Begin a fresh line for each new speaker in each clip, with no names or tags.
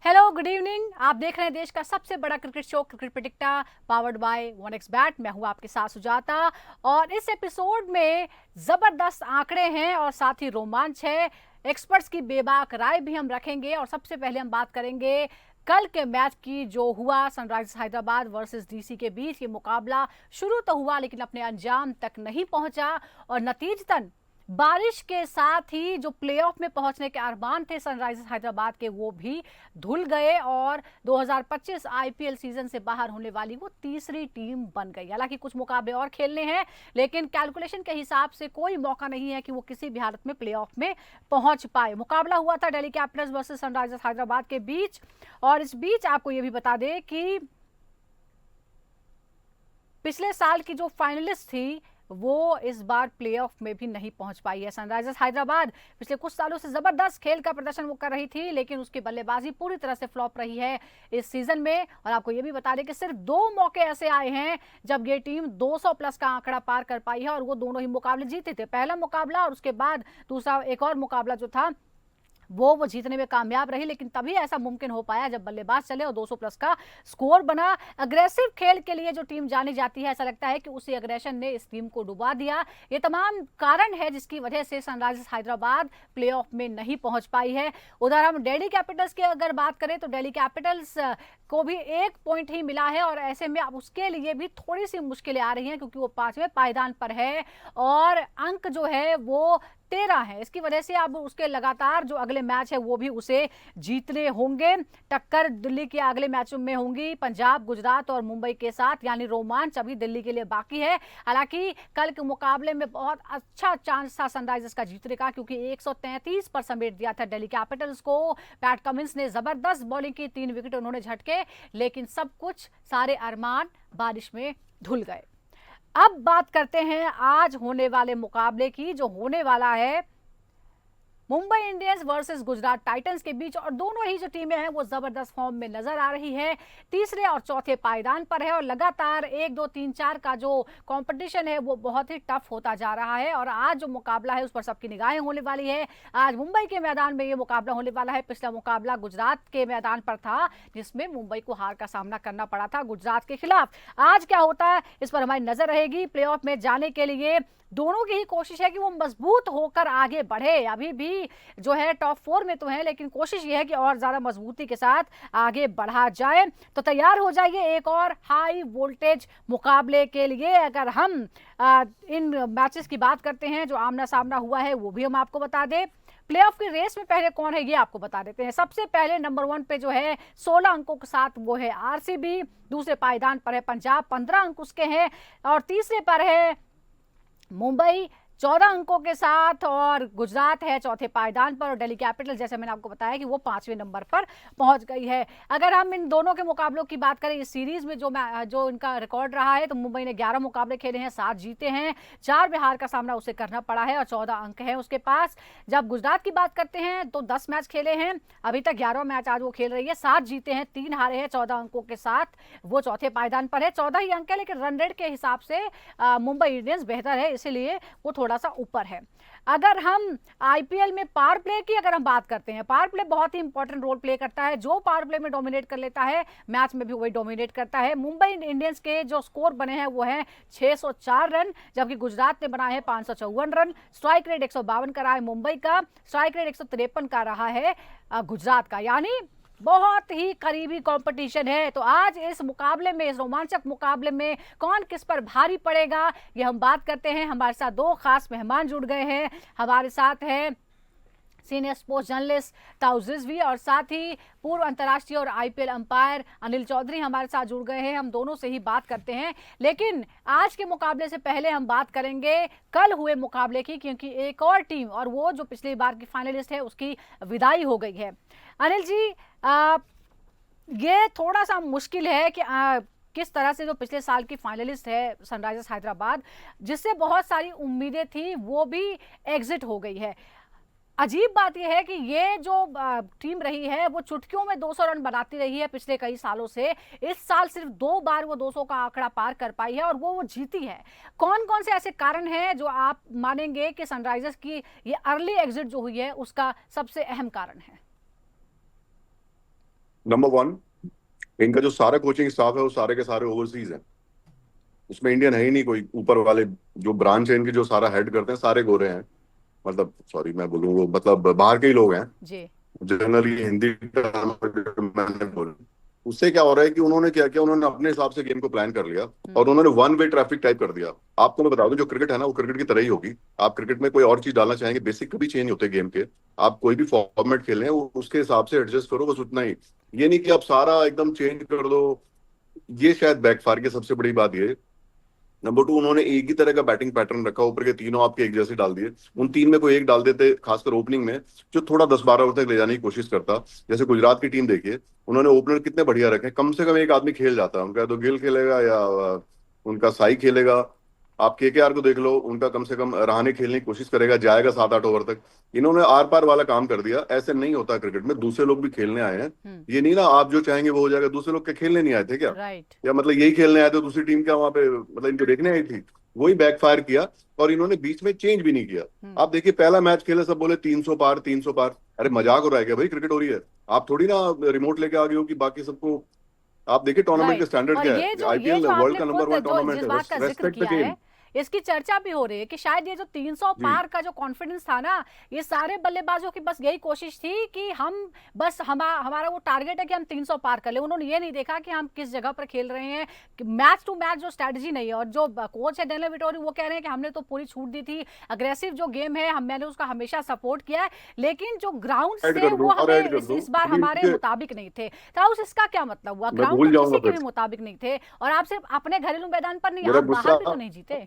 Hello, good evening. आप देख रहे हैं देश का सबसे बड़ा cricket show cricket predictor powered by 1xBet। मैं हूं आपके साथ सुजाता और इस एपिसोड में जबरदस्त आंकड़े हैं और साथ ही रोमांच है। एक्सपर्ट्स की बेबाक राय भी हम रखेंगे और सबसे पहले हम बात करेंगे कल के मैच की जो हुआ सनराइजर्स हैदराबाद वर्सेस डीसी के बीच। ये मुकाबला शुरू तो हुआ लेकिन अपने अंजाम तक नहीं पहुंचा और नतीजतन बारिश के साथ ही जो प्लेऑफ में पहुंचने के अरमान थे सनराइजर्स हैदराबाद के वो भी धुल गए और 2025 आईपीएल सीजन से बाहर होने वाली वो तीसरी टीम बन गई। हालांकि कुछ मुकाबले और खेलने हैं लेकिन कैलकुलेशन के हिसाब से कोई मौका नहीं है कि वो किसी भी हालत में प्लेऑफ में पहुंच पाए। मुकाबला हुआ था Delhi Capitals versus Sunrisers Hyderabad के बीच और इस बीच आपको ये भी बता दें कि पिछले साल की जो फाइनलिस्ट थी वो इस बार प्लेऑफ में भी नहीं पहुंच पाई है। सनराइजर्स हैदराबाद पिछले कुछ सालों से जबरदस्त खेल का प्रदर्शन वो कर रही थी लेकिन उसकी बल्लेबाजी पूरी तरह से फ्लॉप रही है इस सीजन में। और आपको ये भी बता दें कि सिर्फ 2 मौके ऐसे आए हैं जब ये टीम 200 प्लस का आंकड़ा पार कर पाई है और वो दोनों ही मुकाबले जीते थे। पहला मुकाबला और उसके बाद दूसरा एक और मुकाबला जो था वो जीतने में कामयाब रही लेकिन तभी ऐसा मुमकिन हो पाया जब बल्लेबाज चले और 200 प्लस का स्कोर बना। अग्रेसिव खेल के लिए जो टीम जानी जाती है ऐसा लगता है कि उसी अग्रेशन ने इस टीम को डुबा दिया। ये तमाम कारण है जिसकी वजह से सनराइजर्स हैदराबाद प्लेऑफ में नहीं पहुंच पाई है। उधर हम दिल्ली कैपिटल्स की अगर बात करें तो दिल्ली कैपिटल्स को भी 1 पॉइंट ही मिला है और ऐसे में अब उसके लिए भी थोड़ी सी मुश्किलें आ रही हैं क्योंकि वो 5वें पायदान पर है और अंक जो है वो 13 है। इसकी वजह से अब उसके लगातार जो अगले मैच है वो भी उसे जीतने होंगे। टक्कर दिल्ली के अगले मैचों में होंगी पंजाब, गुजरात और मुंबई के साथ, यानी रोमांच अभी दिल्ली के लिए बाकी है। हालांकि कल के मुकाबले में बहुत अच्छा चांस था सनराइजर्स का जीतने का क्योंकि 133 पर समेट दिया था दिल्ली कैपिटल्स को। पैट कमिंस ने जबरदस्त बॉलिंग की, 3 विकेट उन्होंने झटके लेकिन सब कुछ सारे अरमान बारिश में धुल गए। अब बात करते हैं आज होने वाले मुकाबले की जो होने वाला है Mumbai Indians versus Gujarat Titans के बीच और दोनों ही जो टीमें हैं वो जबरदस्त फॉर्म में नजर आ रही है। तीसरे और चौथे पायदान पर है और लगातार 1, 2, 3, 4 का जो कंपटीशन है वो बहुत ही टफ होता जा रहा है और आज जो मुकाबला है उस पर सबकी निगाहें होने वाली है। आज मुंबई के मैदान में ये मुकाबला होने वाला है। पिछला मुकाबला गुजरात के मैदान पर था जिसमें मुंबई को हार का सामना करना पड़ा था गुजरात के खिलाफ। आज क्या होता है इस पर हमारी नजर रहेगी। प्लेऑफ में जाने के लिए दोनों की ही कोशिश है कि वो मजबूत होकर आगे बढ़े। अभी भी जो है टॉप 4 में तो है लेकिन कोशिश ये है कि और ज्यादा मजबूती के साथ आगे बढ़ा जाए। तो तैयार हो जाइए एक और हाई वोल्टेज मुकाबले के लिए। अगर हम इन मैचेस की बात करते हैं जो आमना सामना हुआ है वो भी हम आपको बता दें। प्लेऑफ की रेस में पहले कौन है ये आपको बता देते हैं। सबसे पहले नंबर 1 पे जो है 16 अंकों के साथ वो है आरसीबी। दूसरे पायदान पर है पंजाब, 15 अंक उसके हैं और तीसरे पर है मुंबई 14 अंकों के साथ और गुजरात है चौथे पायदान पर और दिल्ली कैपिटल जैसे मैंने आपको बताया कि वो 5वें नंबर पर पहुंच गई है। अगर हम इन दोनों के मुकाबलों की बात करें इस सीरीज में जो इनका रिकॉर्ड रहा है तो मुंबई ने 11 मुकाबले खेले हैं, 7 जीते हैं, 4 में हार का सामना उसे करना पड़ा है और 14 अंक है उसके पास। जब गुजरात की बात करते हैं तो 10 मैच खेले हैं, अभी तक 11 मैच आज वो खेल रही है, 7 जीते हैं, 3 हारे हैं, 14 अंकों के साथ वो चौथे पायदान पर है। 14 ही अंक है लेकिन रन रेट के हिसाब से मुंबई इंडियंस बेहतर है इसीलिए वो थोड़ा सा ऊपर है। अगर हम आईपीएल में पावर प्ले की अगर हम बात करते हैं, पावर प्ले बहुत ही इंपॉर्टेंट रोल प्ले करता है। जो पावर प्ले में डोमिनेट कर लेता है मैच में भी वही डोमिनेट करता है। मुंबई इंडियंस के जो स्कोर बने हैं वो हैं 604 रन जबकि गुजरात ने बनाए हैं 554 रन। स्ट्राइक रेट 152 का रहा है मुंबई का, स्ट्राइक रेट 153 का रहा है गुजरात का, यानी बहुत ही करीबी कंपटीशन है। तो आज इस मुकाबले में, इस रोमांचक मुकाबले में कौन किस पर भारी पड़ेगा ये हम बात करते हैं। हमारे साथ 2 खास मेहमान जुड़ गए हैं। हमारे साथ है सीनियर स्पोर्ट्स जर्नलिस्ट ताऊ रिजवी और साथ ही पूर्व अंतर्राष्ट्रीय और आईपीएल अंपायर अनिल चौधरी हमारे साथ जुड़ गए हैं। हम दोनों से ही बात करते हैं लेकिन आज के मुकाबले से पहले हम बात करेंगे कल हुए मुकाबले की क्योंकि एक और टीम और वो जो पिछली बार की फाइनलिस्ट है उसकी विदाई हो गई है। अनिल जी, ये थोड़ा सा मुश्किल है कि किस तरह से जो पिछले साल की फाइनलिस्ट है सनराइजर्स हैदराबाद जिससे बहुत सारी उम्मीदें थी वो भी एग्जिट हो गई है। अजीब बात यह है कि ये जो टीम रही है वो चुटकियों में 200 रन बनाती रही है पिछले कई सालों से। इस साल सिर्फ 2 बार वो 200 का आंकड़ा पार कर पाई है और वो जीती है। कौन कौन से ऐसे कारण हैं जो आप मानेंगे कि सनराइजर्स की ये अर्ली एग्जिट जो हुई है उसका सबसे अहम कारण है?
नंबर वन, इनका जो सारा कोचिंग स्टाफ है वो सारे के सारे ओवरसीज हैं। उसमें इंडियन है ही नहीं कोई। ऊपर वाले जो ब्रांच है इनकी, जो सारा हेड करते हैं, सारे गोरे हैं। मतलब सॉरी मैं बोलूँ, वो मतलब बाहर के ही लोग हैं।
जी।
जनरली हिंदी term मैंने बोला। उससे क्या हो रहा है कि उन्होंने क्या किया, उन्होंने अपने हिसाब से गेम को प्लान कर लिया और उन्होंने वन वे ट्रैफिक टाइप कर दिया। आपको मैं बता दूं, जो क्रिकेट है ना, वो क्रिकेट की तरह ही होगी। आप क्रिकेट में कोई और चीज डालना चाहेंगे, बेसिक कभी चेंज होते गेम के। आप कोई भी फॉर्मेट खेल रहे हैं, उसके हिसाब से एडजस्ट करो, बस उतना ही। ये नहीं कि आप सारा एकदम चेंज कर दो। ये शायद बैकफायर की सबसे बड़ी बात ये। नंबर टू, उन्होंने एक ही तरह का बैटिंग पैटर्न रखा, ऊपर के तीनों आपके एक जैसे डाल दिए। उन तीन में कोई एक डाल देते, खासकर ओपनिंग में, जो थोड़ा 10-12 ओवर तक ले जाने की कोशिश करता। जैसे गुजरात की टीम देखिए, उन्होंने ओपनर कितने बढ़िया रखे, कम से कम एक आदमी खेल जाता है उनका। या तो गिल खेलेगा या उनका साई खेलेगा। आप केकेआर को देख लो, उनका कम से कम रहाणे खेलने की कोशिश करेगा, जाएगा 7-8 ओवर तक। इन्होंने आर पार वाला काम कर दिया। ऐसे नहीं होता क्रिकेट में, दूसरे लोग भी खेलने आए हैं। ये नहीं ना आप जो चाहेंगे वो हो जाएगा। दूसरे लोग क्या खेलने नहीं आए थे क्या?
राइट।
या मतलब यही खेलने आए थे, दूसरी टीम क्या वहां पे मतलब इनको देखने आई थी? वही बैकफायर किया। और इन्होंने बीच में चेंज भी नहीं किया। आप देखिए, पहला मैच खेले, सब बोले 300 पार 300 पार। अरे मजाक हो रहा है क्या भाई? क्रिकेट हो रही है। आप थोड़ी ना रिमोट लेके आ गए हो कि बाकी सबको। आप देखिए टूर्नामेंट के
राइट।
स्टैंडर्ड
और
क्या
ये
है।
जो ये
आईपीएल
जो
वर्ल्ड
आपने
का नंबर
खुद
वन
जो
टूर्नामेंट
जिस
है।
बात का जिक्र
रेस्पेक्ट द
किया
गेम।
है, इसकी चर्चा भी हो रही है कि शायद ये जो 300
जी।
पार का जो कॉन्फिडेंस था ना, ये सारे बल्लेबाजों की बस यही कोशिश थी कि हम बस हमारा वो टारगेट है कि हम 300 पार कर ले। उन्होंने ये नहीं देखा कि हम किस जगह पर खेल रहे हैं, कि मैच टू मैच जो स्ट्रेटजी नहीं है। और जो कोच है डेनियल विटोरी, वो कह रहे हैं कि हमने तो पूरी छूट दी थी, अग्रेसिव जो गेम है मैंने उसका हमेशा सपोर्ट किया है, लेकिन जो ग्राउंड
ऐड
थे
कर दो
वो
और
हमें
ऐड कर दो
इस बार
अभी
हमारे
इनके।
मुताबिक नहीं थे। तो इसका क्या मतलब हुआ?
मैं
ग्राउंड तो
भूल जाऊंगा
किसी के
फिर।
भी मुताबिक नहीं थे। और आप सिर्फ अपने घरेलू मैदान पर नहीं,
मेरा
आप बाहर
गुस्सा
भी तो नहीं जीते।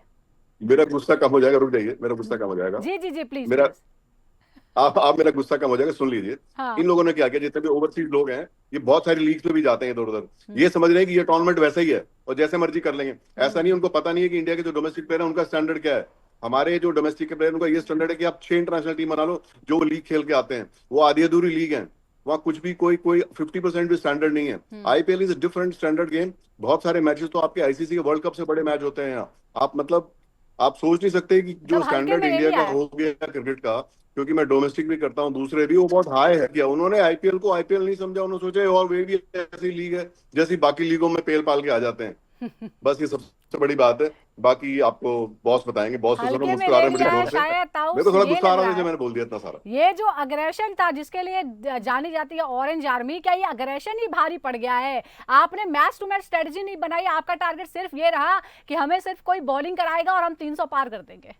मेरा गुस्सा कम हो जाएगा, रुक जाइए, मेरा गुस्सा कम हो जाएगा।
जी जी जी, प्लीज
मेरा
प्लीज।
आप मेरा गुस्सा कम हो जाएगा, सुन लीजिए।
हाँ।
इन लोगों ने क्या किया, जितने भी ओवरसीज लोग हैं, ये बहुत सारी लीग में भी जाते हैं इधर उधर।
हम्म।
ये समझ रहे हैं कि ये टूर्नामेंट वैसा ही है और जैसे मर्जी कर लेंगे। ऐसा नहीं,
हम्म।
उनको पता नहीं है कि इंडिया के जो डोमेस्टिक प्लेयर है उनका स्टैंडर्ड क्या है। हमारे जो डोमेस्टिक प्लेयर, उनका ये स्टैंडर्ड है कि आप 6 इंटरनेशनल टीम बना लो। जो लीग खेल के आते हैं वो आधी अधूरी लीग है। वहाँ कुछ भी कोई कोई 50% भी स्टैंडर्ड नहीं है। IPL is different standard game. बहुत सारे मैचेस तो आपके आईसीसी के वर्ल्ड कप से बड़े मैच होते हैं यहाँ। आप मतलब आप सोच नहीं सकते कि जो
मतलब हल्के
स्टैंडर्ड
में ले
इंडिया
लिया
का
है।
हो गया क्रिकेट का, क्योंकि मैं डोमेस्टिक भी करता हूँ, दूसरे भी, वो बहुत हाई है। किया उन्होंने आईपीएल को आईपीएल नहीं समझा। उन्होंने सोचा और वे भी ऐसी लीग है जैसी बाकी लीगों में पेल पाल के आ जाते हैं। बस ये सबसे बड़ी बात है। बाकी आपको बॉस बताएंगे। बॉस तो सुनो
हल्के में
मुस्कुरा
ले
रहे हैं
लिया
मुझे
है
जोर से।
शायद
मेरे
ताउस,
को थोड़ा
ये
गुस्सा आ
लग
रहा
रहा
था जब
है।
मैंने बोल दिया इतना सारा।
ये जो अग्रेशन था जिसके लिए जानी जाती है ऑरेंज आर्मी, क्या ये अग्रेशन ही भारी पड़ गया है? आपने मैच टू मैच स्ट्रेटजी नहीं बनाई, आपका टारगेट सिर्फ ये रहा कि हमें सिर्फ कोई बॉलिंग कराएगा और हम 300 पार कर देंगे।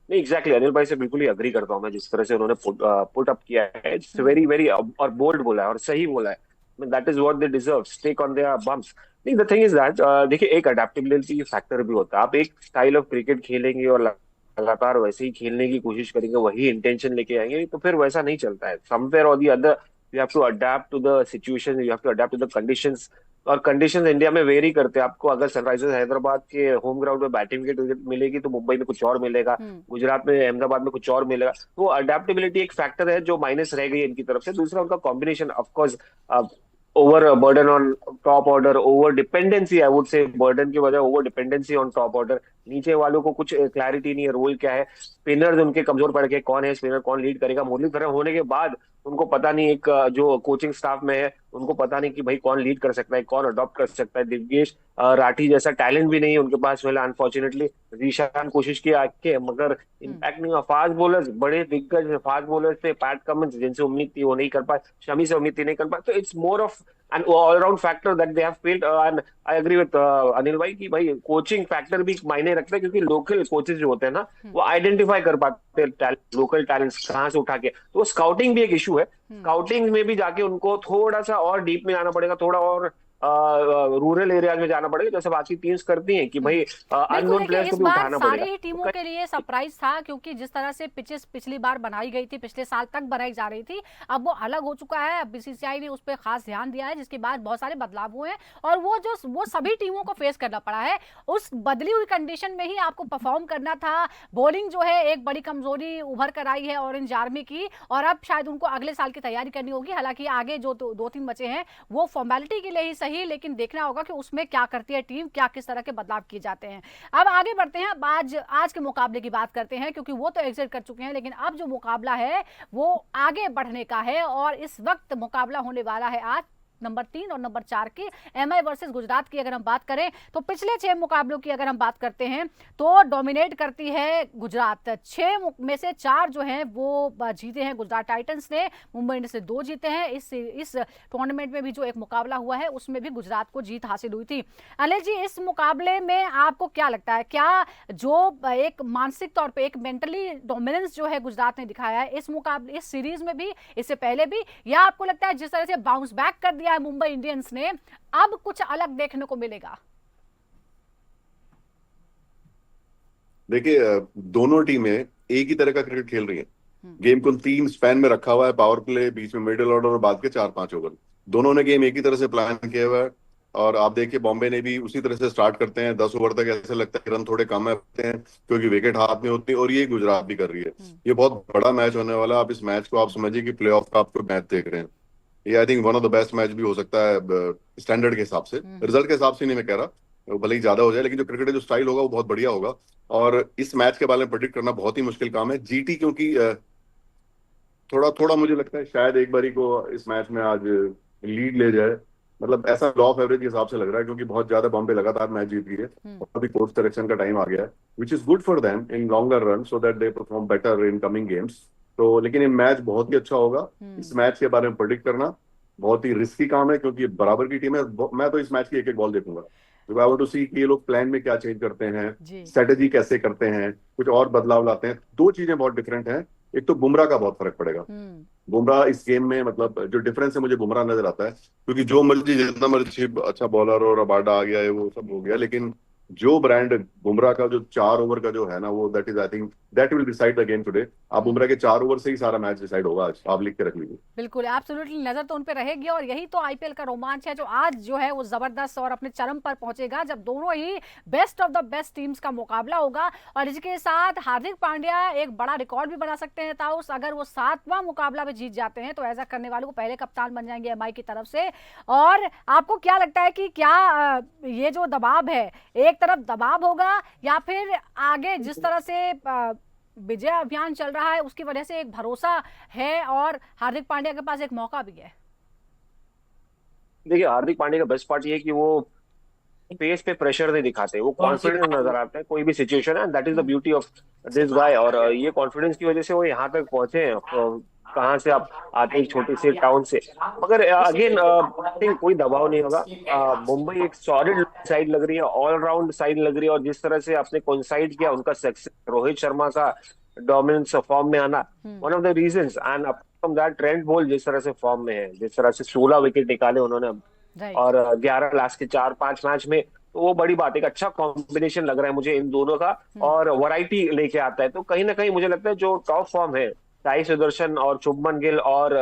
नहीं, एग्जैक्टली अनिल भाई से बिल्कुल ही अग्री करता हूँ मैं। जिस तरह से उन्होंने पुट अप किया है, इट्स
हम्म।
वेरी वेरी, और बोल्ड बोला है और सही बोला है। That is what they deserve, take on their bumps. नहीं, द थिंग इज दैट, देखिए, एक अडेप्टेबिलिटी फैक्टर भी होता है। आप एक स्टाइल ऑफ क्रिकेट खेलेंगे और लगातार वैसे ही खेलने की कोशिश करेंगे, वही इंटेंशन लेके आएंगे, तो फिर वैसा नहीं चलता है। समवेयर और the other you have to adapt to the situation, you have to adapt to the conditions. और कंडीशंस इंडिया में वेरी करते हैं। आपको अगर सनराइजर्स हैदराबाद के होम ग्राउंड में बैटिंग विकेट मिलेगी तो मुंबई में कुछ और मिलेगा,
हम्म।
गुजरात में अहमदाबाद में कुछ और मिलेगा। तो अडेप्टेबिलिटी एक फैक्टर है जो माइनस रह गई इनकी तरफ से। दूसरा, उनका combination, of course, over burden on top order, over dependency, I would say, burden की वजह over dependency on top order. नीचे वालों को कुछ क्लैरिटी नहीं है, रोल क्या है। स्पिनर्स उनके कमजोर पड़ गए, कौन है स्पिनर, कौन लीड करेगा। मुरलीधरन होने के बाद उनको पता नहीं, एक जो कोचिंग स्टाफ में है उनको पता नहीं कि भाई कौन लीड कर सकता है, कौन अडॉप्ट कर सकता है। दिव्येश राठी जैसा टैलेंट भी नहीं है उनके पास। मतलब अनफॉर्चुनेटली रीशान कोशिश किया के, मगर इम्पैक्ट नहीं हुआ। फास्ट बॉलर्स, बड़े दिग्गज फास्ट बॉलर्स थे, पैट कमिंस जिनसे उम्मीद थी वो नहीं कर पाए, शमी से उम्मीद थी नहीं कर पाए। तो it's more of an all round factor that they have failed. And I agree with Anil भाई कि भाई कोचिंग फैक्टर भी मायने रखता है, क्योंकि लोकल कोचेस जो होते हैं ना, वो आइडेंटिफाई कर पाते हैं लोकल टैलेंट्स कहाँ से उठा के। तो स्काउटिंग भी एक इशू है। स्काउटिंग में भी जाके उनको थोड़ा सा और डीप में जाना पड़ेगा, थोड़ा और रूरल एरियाज में जाना पड़ेगा, जैसे बाकी टीम्स करती हैं कि भाई
बिल्कुल।
अननोन
देखिए,
प्लेयर्स को
इस
भी
बार
उठाना
सारी
पड़ेगा।
ही
तो
टीमों के लिए सरप्राइज था, क्योंकि जिस तरह से पिचेस पिछली बार बनाई गई थी, पिछले साल तक बनाई जा रही थी, अब वो अलग हो चुका है। अब बीसीसीआई ने उस पर खास ध्यान दिया है, जिसके बाद बहुत सारे बदलाव हुए हैं और वो सभी टीमों को फेस करना पड़ा है। उस बदली हुई कंडीशन में ही आपको परफॉर्म करना था। बॉलिंग जो है एक बड़ी कमजोरी उभर कर आई है ऑरेंज आर्मी की, और अब शायद उनको अगले साल की तैयारी करनी होगी। हालांकि आगे जो दो तीन बचे हैं वो फॉर्मेलिटी के लिए ही सही, लेकिन देखा देखना होगा कि उसमें क्या करती है टीम, क्या किस तरह के बदलाव किए जाते हैं। अब आगे बढ़ते हैं, अब आज के मुकाबले की बात करते हैं, क्योंकि वो तो एग्जिट कर चुके हैं, लेकिन अब जो मुकाबला है वो आगे बढ़ने का है और इस वक्त मुकाबला होने वाला है आज नंबर 3 और नंबर 4 की एमआई वर्सेस गुजरात की। अगर हम बात करें तो पिछले 6 मुकाबलों की अगर हम बात करते हैं तो डोमिनेट करती है गुजरात। 6 में से 4 जो हैं वो जीते हैं गुजरात टाइटंस ने, मुंबई इंडियंस ने 2 जीते हैं। इस टूर्नामेंट में भी जो एक मुकाबला हुआ है उसमें भी गुजरात को जीत हासिल हुई थी। अनिल जी, इस मुकाबले में आपको क्या लगता है, क्या जो एक मानसिक तौर पर एक मेंटली डोमिनेंस जो है गुजरात ने दिखाया है इस मुकाबले, इस सीरीज में भी, इससे पहले भी, या आपको लगता है जिस तरह से बाउंस बैक कर दिया मुंबई इंडियंस ने अब कुछ अलग देखने को मिलेगा?
देखिए, दोनों टीमें एक ही तरह का क्रिकेट खेल रही हैं। गेम को 3 स्पैन में रखा हुआ है, पावर प्ले, बीच में मिडिल ऑर्डर और बाद के 4-5 ओवर। दोनों ने गेम एक ही तरह से प्लान किया हुआ है और आप देखिए बॉम्बे ने भी उसी तरह से स्टार्ट करते हैं। 10 ओवर तक ऐसे लगता है कि रन थोड़े कम होते हैं क्योंकि विकेट हाथ में होती है, और ये गुजरात भी कर रही है। ये बहुत बड़ा मैच होने वाला है। आप इस मैच को आप समझिए कि प्लेऑफ का आपको मैच देख रहे हैं। ये I think one of the best match भी हो सकता है स्टैंडर्ड के हिसाब से। रिजल्ट के हिसाब से नहीं मैं कह रहा, भले ही ज्यादा हो जाए, लेकिन जो क्रिकेट है, जो स्टाइल होगा वो बहुत बढ़िया होगा। और इस मैच के बारे में प्रेडिक्ट करना बहुत ही मुश्किल काम है। जीटी क्योंकि थोड़ा थोड़ा मुझे लगता है शायद एक बारी को इस मैच में आज लीड ले जाए, मतलब ऐसा लॉ ऑफ एवरेज के हिसाब से लग रहा है, क्योंकि बहुत ज्यादा बॉम्बे लगातार मैच जीत गई है और अभी कोर्स करेक्शन का टाइम आ गया है, which is good for them in longer run so that they perform better in coming games. तो लेकिन ये मैच बहुत ही अच्छा होगा। इस मैच के बारे में प्रेडिक्ट करना बहुत ही रिस्की काम है क्योंकि बराबर की टीम है। मैं तो इस मैच की एक एक बॉल देखूंगा, आई वांट टू सी कि ये लोग प्लान में क्या चेंज करते हैं, स्ट्रेटेजी कैसे करते हैं, कुछ और बदलाव लाते हैं। 2 चीजें बहुत डिफरेंट हैं। एक तो बुमराह का बहुत फर्क पड़ेगा। बुमराह इस गेम में, मतलब जो डिफरेंस है मुझे बुमराह नजर आता है, क्योंकि जो मर्जी जितना मर्जी अच्छा बॉलर और रबाडा आ गया है, वो सब हो गया, लेकिन जो ब्रांड बुमराह का जो 4 ओवर का जो है ना, वो that is I think that will decide the game today. आप बुमराह के 4 ओवर से ही सारा मैच डिसाइड होगा आज, आप लिख के रख लीजिए।
बिल्कुल, एब्सोल्युटली, नजर तो उन पे रहेगी और यही तो आईपीएल का रोमांच है जो आज जो है वो जबरदस्त और अपने चरम पर पहुंचेगा जब दोनों ही best of the best teams का मुकाबला होगा। और इसके साथ हार्दिक पांड्या एक बड़ा रिकॉर्ड भी बना सकते हैं ताउस, अगर वो 7वां मुकाबला भी जीत जाते हैं तो ऐसा करने वालों को पहले कप्तान बन जाएंगे एमआई की तरफ से। और आपको क्या लगता है कि क्या ये जो दबाव है, एक तरफ दबाव होगा या फिर आगे जिस तरह से विजय अभियान चल रहा है उसकी वजह से एक भरोसा है और हार्दिक पांड्या के पास एक मौका भी है?
देखिए, हार्दिक पांड्या का बेस्ट पार्ट ये है कि वो फेस पे प्रेशर नहीं दिखाते, वो कॉन्फिडेंस नजर आता है कोई भी सिचुएशन है, that is the beauty of this guy. और ये कॉन्फिडेंस की वजह से वो यहाँ तक पहुंचे हैं। कहाँ से आप आते हैं, छोटे से टाउन से, मगर अगेन कोई दबाव नहीं होगा। मुंबई एक सॉलिड साइड लग रही है, ऑलराउंड साइड लग रही है, और जिस तरह से आपने कोइंसाइड किया उनका सक्सेस, रोहित शर्मा का डोमिनेंस फॉर्म में आना, one of the reasons, and from that Trent Boult जिस तरह से फॉर्म में है, जिस तरह से 16 विकेट निकाले उन्होंने और 11 लास्ट के 4-5 मैच में, तो वो बड़ी बात है। एक अच्छा कॉम्बिनेशन लग रहा है मुझे इन दोनों का और वैरायटी लेके आता है। तो कहीं ना कहीं मुझे लगता है जो टॉप फॉर्म है साई सुदर्शन और शुभमन गिल और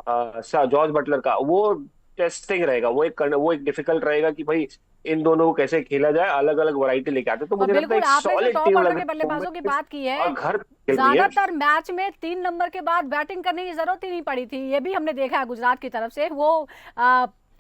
जॉर्ज बटलर का, वो टेस्टिंग रहेगा, वो एक डिफिकल्ट रहेगा कि भाई इन दोनों को कैसे खेला जाए, अलग अलग वैरायटी लेके आते। तो मुझे लगता है एक सॉलिड टीम लग रही है।
बल्लेबाजों की बात की है,
घर
ज्यादातर मैच में 3 नंबर के बाद बैटिंग करने की जरूरत ही नहीं पड़ी थी, ये भी हमने देखा है गुजरात की तरफ से। वो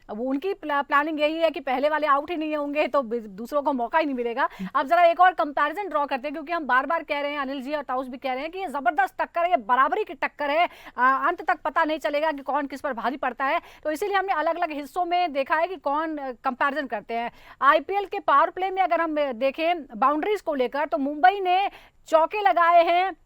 उनकी प्लानिंग यही है कि पहले वाले आउट ही नहीं होंगे तो दूसरों को मौका ही नहीं मिलेगा। अब जरा एक और कंपैरिजन ड्रॉ करते हैं, क्योंकि हम बार बार कह रहे हैं, अनिल जी और ताउस भी कह रहे हैं कि ये जबरदस्त टक्कर है, ये बराबरी की टक्कर है, अंत तक पता नहीं चलेगा कि कौन किस पर भारी पड़ता है। तो इसीलिए हमने अलग अलग हिस्सों में देखा है कि कौन कंपैरिजन करते हैं। आईपीएल के पावर प्ले में अगर हम देखें बाउंड्रीज को लेकर, तो मुंबई ने चौके लगाए हैं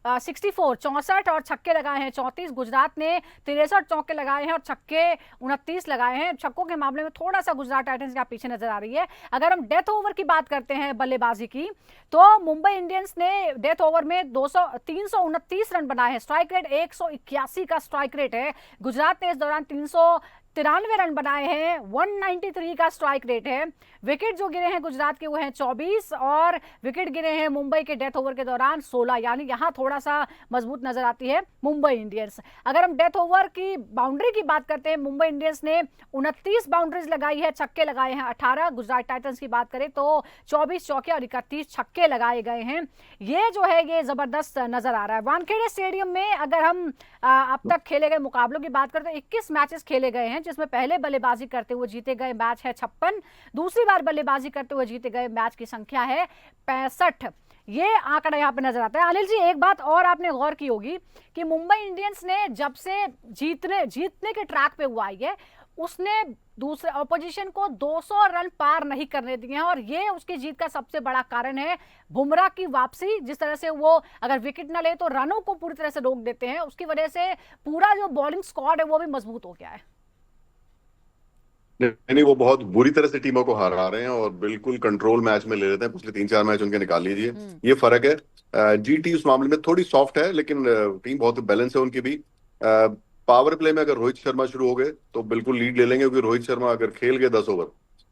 64 64 और छक्के लगाए हैं 34। गुजरात ने 63 चौके लगाए हैं और छक्के 29 लगाए हैं। छक्कों के मामले में थोड़ा सा गुजरात टाइटंस के पीछे नजर आ रही है। अगर हम डेथ ओवर की बात करते हैं बल्लेबाजी की, तो मुंबई इंडियंस ने डेथ ओवर में 329 रन बनाए हैं। स्ट्राइक रेट 181 का स्ट्राइक रेट है। गुजरात ने इस दौरान 393 रन बनाए हैं, 193 का स्ट्राइक रेट है। विकेट जो गिरे हैं गुजरात के वो हैं 24 और विकेट गिरे हैं मुंबई के डेथ ओवर के दौरान 16, यानी यहां थोड़ा सा मजबूत नजर आती है मुंबई इंडियंस। अगर हम डेथ ओवर की बाउंड्री की बात करते हैं, मुंबई इंडियंस ने 29 बाउंड्रीज लगाई है, छक्के लगाए हैं 18। गुजरात टाइटंस की बात करें तो 24 चौके और 31 छक्के लगाए गए हैं। ये जो है ये जबरदस्त नजर आ रहा है। वानखेड़े स्टेडियम में अगर हम अब तक खेले गए मुकाबलों की बात करें तो 21 मैचेस खेले गए हैं, जिसमें पहले बल्लेबाजी करते हुए जीते गए मैच है 56, दूसरी बार बल्लेबाजी करते हुए जीते गए मैच की संख्या है 65। ये आंकड़ा यहाँ पे नजर आता है। अनिल जी, एक बात और आपने गौर की होगी कि मुंबई इंडियंस ने जब से जीतने के ट्रैक पे हुआ है, उसने दूसरे ऑपोजिशन को 200 रन पार नहीं करने दिए हैं, और ये उसकी जीत का सबसे बड़ा कारण है बुमराह की वापसी। जिस तरह से वो अगर विकेट ना ले तो रनों को पूरी तरह से रोक देते हैं, उसकी वजह से पूरा जो बॉलिंग स्क्वाड है वो भी मजबूत हो गया है।
नहीं, वो बहुत बुरी तरह से टीमों को हरा रहे हैं और बिल्कुल कंट्रोल मैच में ले लेते हैं। पिछले 3-4 मैच उनके निकाल लीजिए, ये फर्क है। जीटी उस मामले में थोड़ी सॉफ्ट है, लेकिन टीम बहुत बैलेंस है उनकी भी। पावर प्ले में अगर रोहित शर्मा शुरू हो गए तो बिल्कुल लीड ले लेंगे, क्योंकि रोहित शर्मा अगर खेल गए 10 ओवर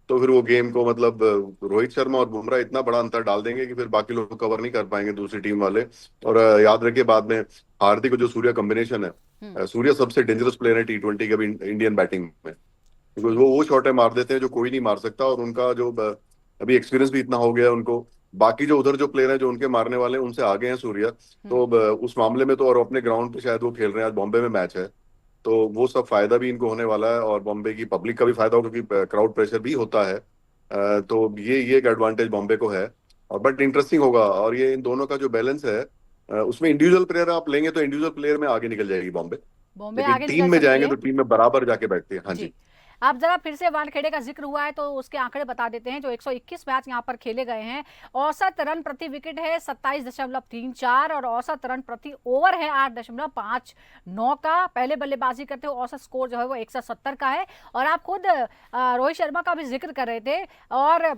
तो फिर वो गेम को, मतलब रोहित शर्मा और बुमराह इतना बड़ा अंतर डाल देंगे कि फिर बाकी लोग कवर नहीं कर पाएंगे, दूसरी टीम वाले। और याद रखिए, बाद में हार्दिक और जो सूर्या कॉम्बिनेशन है, सूर्या सबसे डेंजरस प्लेयर है T20 के अभी इंडियन बैटिंग में, बिकॉज वो शॉटें मार देते हैं जो कोई नहीं मार सकता। और उनका जो अभी एक्सपीरियंस भी इतना हो गया है उनको, बाकी जो उधर जो प्लेयर हैं जो उनके मारने वाले हैं उनसे आगे हैं सूर्या। तो उस मामले में तो, और अपने ग्राउंड पे शायद वो खेल रहे हैं, आज बॉम्बे में मैच है, तो वो सब फायदा भी इनको होने वाला है और बॉम्बे की पब्लिक का भी फायदा होगा, क्योंकि क्राउड प्रेशर भी होता है। तो ये एक एडवांटेज बॉम्बे को है, और बट इंटरेस्टिंग होगा। और ये इन दोनों का जो बैलेंस है, उसमें इंडिविजुअल प्लेयर आप लेंगे तो इंडिविजुअल प्लेयर में आगे निकल जाएगी बॉम्बे, लेकिन
आगे
टीम में जाएंगे तो टीम में बराबर जाके बैठते हैं। हाँ जी,
आप जरा फिर से वानखेड़े का जिक्र हुआ है तो उसके आंकड़े बता देते हैं। जो 121 मैच यहाँ पर खेले गए हैं, औसत रन प्रति विकेट है 27.34 और औसत रन प्रति ओवर है 8.59 का। पहले बल्लेबाजी करते हुए औसत स्कोर जो है वो 170 का है। और आप खुद रोहित शर्मा का भी जिक्र कर रहे थे, और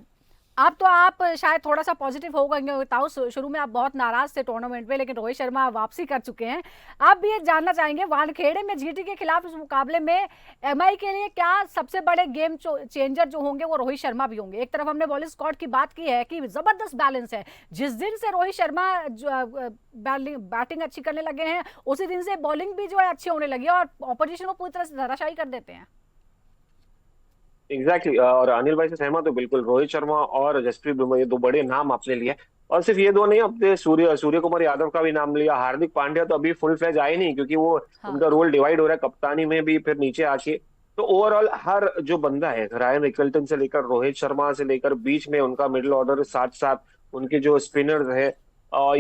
अब तो आप शायद थोड़ा सा पॉजिटिव हो गए ताऊ, शुरू में आप बहुत नाराज थे टूर्नामेंट में, लेकिन रोहित शर्मा वापसी कर चुके हैं। आप भी ये जानना चाहेंगे, वानखेड़े में जीटी के खिलाफ इस मुकाबले में एमआई के लिए क्या सबसे बड़े गेम चेंजर जो होंगे वो रोहित शर्मा भी होंगे? एक तरफ हमने बॉलिंग स्क्वाड की बात की है कि जबरदस्त बैलेंस है, जिस दिन से रोहित शर्मा बैटिंग अच्छी करने लगे हैं उसी दिन से बॉलिंग भी जो है अच्छी होने लगी है और ऑपोजिशन को पूरी तरह से धराशायी कर देते हैं।
एग्जैक्टली और अनिल भाई से सहमत हो बिल्कुल। रोहित शर्मा और जसप्रीत बुमराह, ये दो बड़े नाम आपने लिए, और सिर्फ ये दो नहीं, अपने सूर्य कुमार यादव का भी नाम लिया। हार्दिक पांड्या तो अभी फुल फ्लेज आए नहीं, क्योंकि वो उनका रोल डिवाइड हो रहा है कप्तानी में भी, फिर नीचे आके। तो ओवरऑल हर जो बंदा है, रायन रिकल्टन से लेकर रोहित शर्मा से लेकर बीच में उनका मिडिल ऑर्डर, साथ साथ उनके जो स्पिनर्स है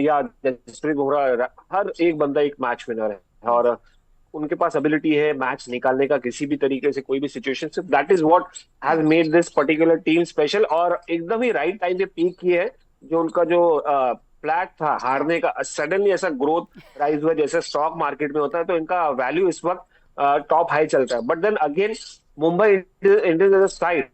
या जसप्रीत बुमराह, हर एक बंदा एक मैच विनर है, और उनके पास एबिलिटी है मैच निकालने का किसी भी तरीके से, कोई भी सिचुएशन से। That is what has made this particular team special, और एकदम ही राइट टाइम पे पीक किए है। जो उनका जो फ्लैट था हारने का, सडनली ऐसा ग्रोथ राइज हुआ जैसे स्टॉक मार्केट में होता है, तो इनका वैल्यू इस वक्त टॉप हाई चलता है। But then again Mumbai Indians side,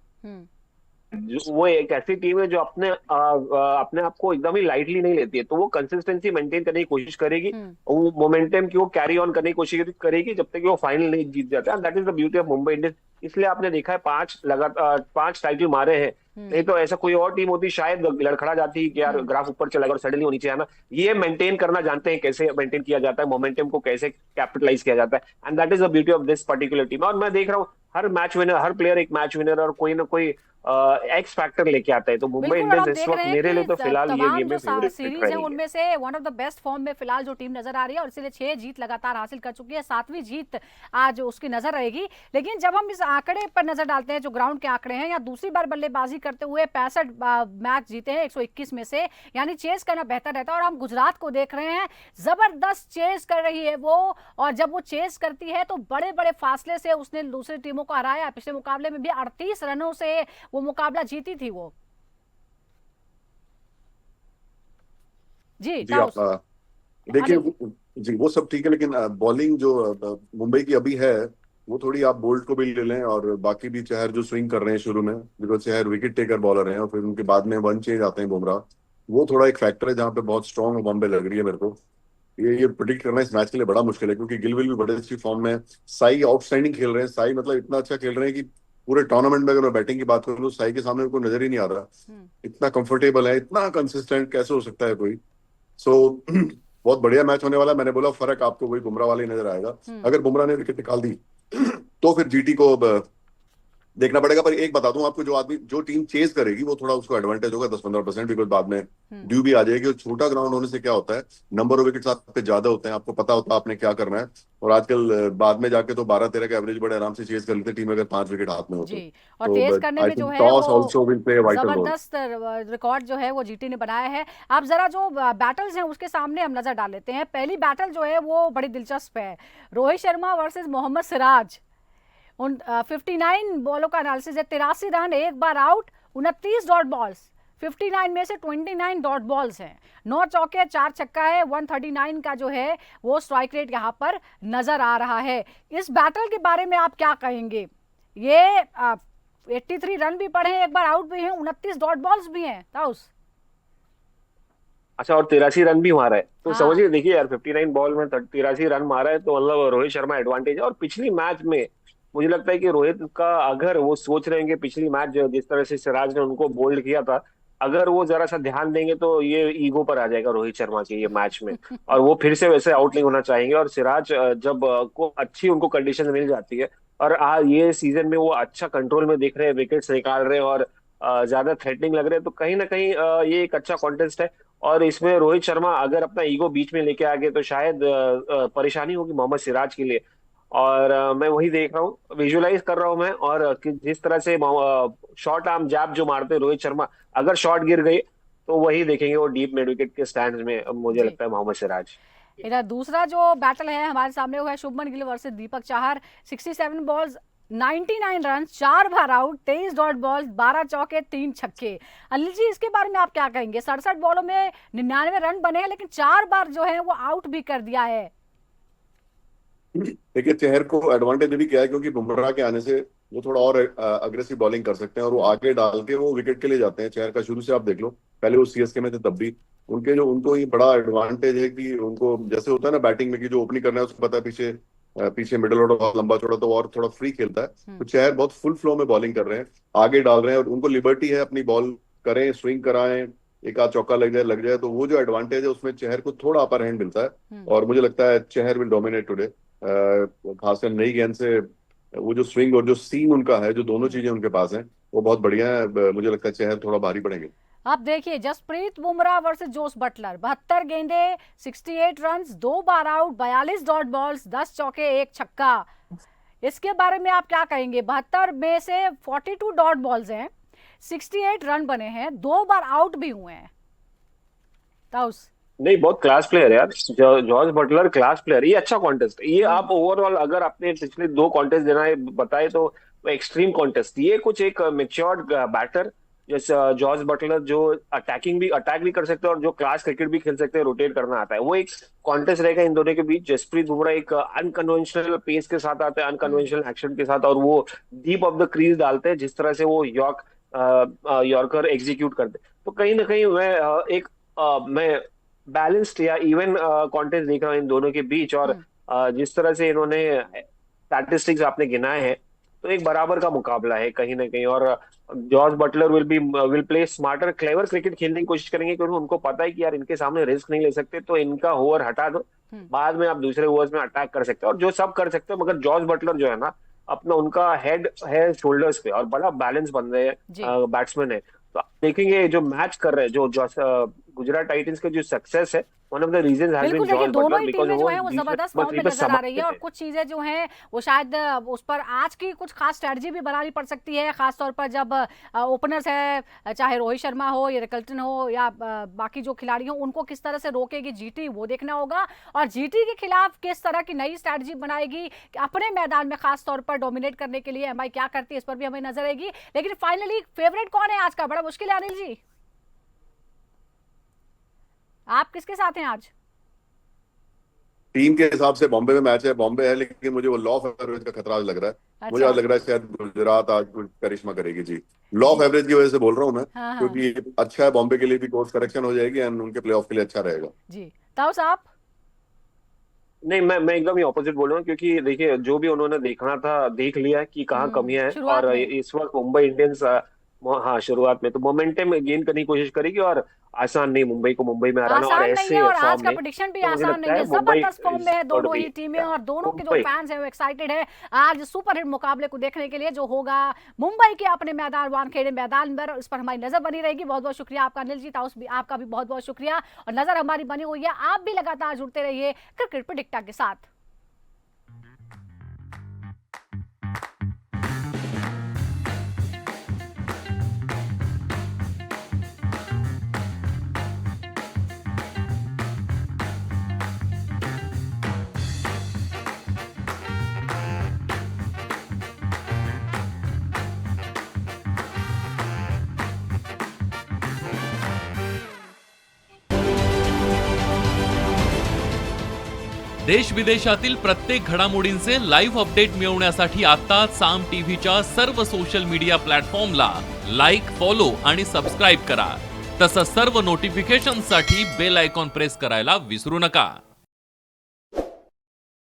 वो एक ऐसी टीम है जो अपने आप को एकदम ही लाइटली नहीं लेती है, तो वो कंसिस्टेंसी मेंटेन करने की कोशिश करेगी, वो मोमेंटम की वो कैरी ऑन करने की कोशिश करेगी जब तक कि वो फाइनल नहीं जीत जाता है। That is the beauty of Mumbai Indians. इसलिए आपने देखा है 5 टाइटल मारे हैं, नहीं तो ऐसा कोई और टीम होती शायद लड़खड़ा जाती कि यार ग्राफ ऊपर चला गया और सडनली वो नीचे आना। ये मेंटेन करना जानते हैं कैसे मेंटेन किया जाता है, मोमेंटम को कैसे कैपिटलाइज किया जाता है, and that is the beauty of this particular team. और मैं देख रहा हूँ हर मैच विनर, हर प्लेयर एक मैच विनर और कोई ना कोई एक्स फैक्टर लेके आता है। तो मुंबई इंडियंस इस वक्त मेरे लिए तो फिलहाल ये गेम में फेवरेट
सीरीज है उनमें से one of the best form में फिलहाल जो टीम नजर आ रही है, और इसलिए 6 जीत लगातार हासिल कर चुकी है, 7वीं जीत आज उसकी नजर रहेगी। लेकिन जब हम इस आंकड़े पर नजर डालते हैं, जो ग्राउंड के आंकड़े हैं, या दूसरी बार बल्लेबाजी करते हुए 65 मैच जीते हैं 121 में से, यानी चेस करना बेहतर रहता है। और हम गुजरात को देख रहे हैं, जबरदस्त चेस कर रही है वो, और जब वो चेस करती है तो बड़े बड़े फासले से उसने दूसरी टीमों को हराया। पिछले मुकाबले में भी 38 रनों से वो मुकाबला जीती थी वो। जी
आप देखिए, जी वो सब ठीक है, लेकिन बॉलिंग जो मुंबई की अभी है वो थोड़ी, आप बोल्ट को भी ले लें और बाकी भी चहर जो स्विंग कर रहे हैं शुरू में, because Chahar wicket taker bowler हैं, और फिर उनके बाद में वन चेंज आते हैं बुमराह, वो थोड़ा एक फैक्टर है जहाँ पे बहुत स्ट्रॉन्ग बॉम्बे लग रही है मेरे को। ये प्रिडिक्ट करना इस मैच के लिए बड़ा मुश्किल है, क्योंकि गिलविल भी बड़े अच्छी फॉर्म में, साई आउटस्टैंडिंग खेल रहे हैं। साई मतलब इतना अच्छा खेल रहे हैं कि पूरे टूर्नामेंट में अगर मैं बैटिंग की बात करूँ तो साई के सामने कोई नजर ही नहीं आ रहा, इतना कंफर्टेबल है, इतना कंसिस्टेंट कैसे हो सकता है कोई। सो बहुत बढ़िया मैच होने वाला है। मैंने बोला फर्क आपको वही बुमराह वाला ही नजर आएगा। अगर बुमराह ने विकेट निकाल दी तो फिर जीटी को देखना पड़ेगा। पर एक बता दूं आपको, जो टीम चेस करेगी वो थोड़ा उसको एडवांटेज होगा 10-15%, बिकॉज बाद में ड्यू भी आ जाएगी। और छोटा ग्राउंड होने से क्या होता है, नंबर ऑफ विकेट्स आप पे ज्यादा होते हैं, आपको पता होता है आपने क्या करना है। और आजकल बाद में जाके तो 12-13 का एवरेज बड़े आराम से चेस कर लेते हैं टीम, अगर 5 विकेट हाथ में हो
जी। और
तो
तेज
बट
करने
आई
में जो
थिंक
है
टॉस
वो
also will play a vital role.
जबरदस्त रिकॉर्ड जो है वो जीटी ने बनाया है। आप जरा जो बैटल्स हैं उसके सामने हम नजर डाल लेते हैं। पहली बैटल जो है वो बड़ी दिलचस्प है, रोहित शर्मा वर्सेस मोहम्मद सिराज। 59 बॉलों का एनालिसिस है, 83 रन, एक बार आउट, 29 डॉट बॉल्स, 59 में से 29 डॉट बॉल्स हैं, 9 चौके 4 छक्का है, 139 का जो है वो स्ट्राइक रेट यहाँ पर नजर आ रहा है। इस बैटल के बारे में आप क्या कहेंगे? ये 83 रन भी पड़े हैं, एक बार आउट भी हैं, 29 डॉट बॉल्स भी हैं ताउस।
अच्छा, और 83 रन भी मारा है, तो
हाँ
समझिए, देखिए यार, 59 बॉल में 83 रन मारा है, तो मतलब रोहित शर्मा एडवांटेज है। और पिछली मैच में मुझे लगता है कि रोहित का, अगर वो सोच रहे हैं कि पिछली मैच जिस तरह से सिराज ने उनको बोल्ड किया था, अगर वो जरा सा ध्यान देंगे तो ये ईगो पर आ जाएगा रोहित शर्मा के ये मैच में, और वो फिर से वैसे आउट नहीं होना चाहेंगे। और सिराज जब को अच्छी उनको कंडीशन मिल जाती है, और ये सीजन में वो अच्छा कंट्रोल में दिख रहे हैं, विकेट्स निकाल रहे हैं, और ज्यादा थ्रेटनिंग लग रहे हैं, तो कहीं ना कहीं ये एक अच्छा कॉन्टेस्ट है। और इसमें रोहित शर्मा अगर अपना ईगो बीच में लेके आ गए तो शायद परेशानी होगी मोहम्मद सिराज के लिए। और मैं वही देख रहा हूँ, विजुअलाइज कर रहा हूँ मैं, और जिस तरह से शॉर्ट आर्म जैब जो मारते हैं रोहित शर्मा, अगर शॉट गिर गई तो वही देखेंगे वो डीप मिड विकेट के स्टैंड में, मुझे
जी।
लगता है मोहम्मद सिराज।
इधर दूसरा जो बैटल है हमारे सामने वो है Shubman Gill versus Deepak Chahar. 67 balls, 99 run, 4 बार आउट, 23 डॉट बॉल्स, 12 चौके 3 छक्के। अनिल जी, इसके बारे में आप क्या कहेंगे? 67 बॉलों में 99 रन बने हैं, लेकिन 4 बार जो है वो आउट भी कर दिया है।
देखिए, चहर को एडवांटेज भी क्या है, क्योंकि बुमराह के आने से वो थोड़ा और अग्रेसिव बॉलिंग कर सकते हैं, और वो आगे डाल के वो विकेट के लिए जाते हैं। चहर का शुरू से आप देख लो, पहले वो सीएसके में थे तब भी उनको ये बड़ा एडवांटेज है कि उनको जैसे होता है ना बैटिंग में, कि जो ओपनिंग करना है उसको पता है पीछे पीछे मिडल ऑर्डर लंबा चौड़ा, तो और थोड़ा फ्री खेलता है। तो चहर बहुत फुल फ्लो में बॉलिंग कर रहे हैं, आगे डाल रहे हैं, और उनको लिबर्टी है अपनी बॉल करें, स्विंग कराएं, एक आध चौका लग जाए, तो वो जो एडवांटेज है उसमें चहर को थोड़ा अपर हैंड मिलता है। और मुझे लगता है चहर विल डोमिनेट टुडे, खासकर नई गेंद से वो जो स्विंग और जो सीम उनका है, जो दोनों चीजें उनके पास हैं, वो बहुत बढ़िया है। मुझे लगता है चहर थोड़ा भारी पड़ेंगे।
अब देखिए, Jasprit Bumrah versus Jos Buttler, 72 गेंदे, 68 रन, 2 बार आउट, 42 डॉट बॉल्स, 10 चौके 1 छक्का। इसके बारे में आप क्या कहेंगे? 72 में से 42 डॉट बॉल्स हैं, 68 रन बने हैं, 2 बार आउट भी हुए हैं ताउस।
नहीं, बहुत क्लास प्लेयर है यार, जॉर्ज बटलर क्लास प्लेयर। ये अच्छा कॉन्टेस्ट, ये आप ओवरऑल अगर आपने पिछले 2 कॉन्टेस्ट देना है बताए तो एक्सट्रीम कॉन्टेस्ट, ये कुछ एक मेच्योर्ड बैटर जैसे जॉर्ज बटलर, जो अटैक भी कर सकते हैं और जो क्लास क्रिकेट भी खेल सकते हैं, रोटेट करना आता है, वो एक कॉन्टेस्ट रहेगा इन दोनों के बीच। जसप्रीत बुमराह एक अनकन्वेंशनल पेस के साथ आता है, अनकन्वेंशनल एक्शन के साथ, और वो डीप ऑफ द क्रीज डालते हैं, जिस तरह से वो यॉर्कर एग्जीक्यूट करते हैं। तो कहीं ना कहीं मैं बैलेंस्ड या इवन कॉन्टेस्ट देख रहा हूँ इन दोनों के बीच। और जिस तरह से इन्होंने स्टैटिस्टिक्स आपने गिनाए हैं, तो एक बराबर का मुकाबला है कहीं ना कहीं। और George Buttler will play smarter, clever cricket खेलने की कोशिश करेंगे, क्योंकि उनको पता है कि यार इनके सामने रिस्क नहीं ले सकते, तो इनका ओवर हटा दो, बाद में आप दूसरे ओवर्स में अटैक कर सकते हो, और जो सब कर सकते हो। मगर जॉर्ज बटलर जो है ना, अपना उनका हेड है शोल्डर्स पे, और बड़ा बैलेंस बन रहे हैं बैट्समैन है। तो आप देखेंगे जो मैच कर रहे हैं, जो गुजरात टाइटंस के जो सक्सेस है, one of the reasons has been
बिल्कुल, देखिए
जॉर्ज
दोनों
बटलर,
ही
बिकॉज
टीमें जो
वो
हैं वो
बीच में
जबरदस्त
नंबर
फॉर्म
3
में
पे
नजर आ रही है,
संभालते
और
थे।
कुछ चीजें जो हैं वो शायद उस पर आज की कुछ खास स्ट्रेटजी भी बनानी पड़ सकती है, खासतौर पर जब ओपनर्स है, चाहे रोहित शर्मा हो या रिकल्टन हो या बाकी जो खिलाड़ी हो, उनको किस तरह से रोकेगी जीटी, वो देखना होगा। और जीटी के खिलाफ किस तरह की नई स्ट्रेटजी बनाएगी अपने मैदान में, खासतौर पर डोमिनेट करने के लिए एमआई क्या करती है, इस पर भी हमें नजर आएगी। लेकिन फाइनली फेवरेट कौन है आज का? बड़ा मुश्किल है अनिल जी, आप किसके साथ हैं आज?
टीम के हिसाब से बॉम्बे में मैच है, बॉम्बे है, लेकिन मुझे वो लॉ ऑफ एवरेज का खतरा लग रहा है। मुझे आज
अच्छा
लग रहा है शायद गुजरात आज कुछ करिश्मा करेगी जी। लॉ ऑफ
जी।
एवरेज की वजह से बोल रहा हूँ मैं,
हाँ हाँ
क्योंकि अच्छा है, बॉम्बे के लिए भी कोर्स करेक्शन हो जाएगी एंड उनके प्लेऑफ के लिए अच्छा रहेगा।
जी। ताऊ साहब?
नहीं, मैं एकदम ही ऑपोजिट बोल रहा हूँ, क्योंकि देखिए जो भी उन्होंने देखना था देख लिया कि कहाँ कमियां हैं।
शुरुआत
और
में
इस वक्त मुंबई इंडियंस हाँ शुरुआत में तो मोमेंटम गेन करने की कोशिश करेगी, और आसान नहीं मुंबई को मुंबई में हराना, और
आसान नहीं
ऐसे
है और आज
फॉर्म
का
में
प्रेडिक्शन भी
तो मुझे
आसान
लगता
नहीं
है
है।
मुंबई
जबरदस्त फॉर्म में है
इज गोइंग टू
दोनों
बी,
ही टीमें और दोनों के जो
मुंबई।
फैंस हैं वो एक्साइटेड है आज सुपरहिट मुकाबले को देखने के लिए जो होगा मुंबई के अपने मैदान वानखेड़े मैदान पर। इस पर हमारी नजर बनी रहेगी। बहुत बहुत शुक्रिया आपका अनिल जी, ताउस भी आपका भी बहुत बहुत शुक्रिया, और नजर हमारी बनी हुई है। आप भी लगातार जुड़ते रहिए क्रिकेट प्रेडिक्टर के साथ।
देश विदेशातील प्रत्येक घडामोडींचे लाईव्ह अपडेट मिळवण्यासाठी आता साम टीव्हीच्या सर्व सोशल मीडिया प्लॅटफॉर्मला लाईक, फॉलो आणि सबस्क्राईब करा. तसंच सर्व नोटिफिकेशनसाठी बेल आयकॉन प्रेस करायला विसरू नका.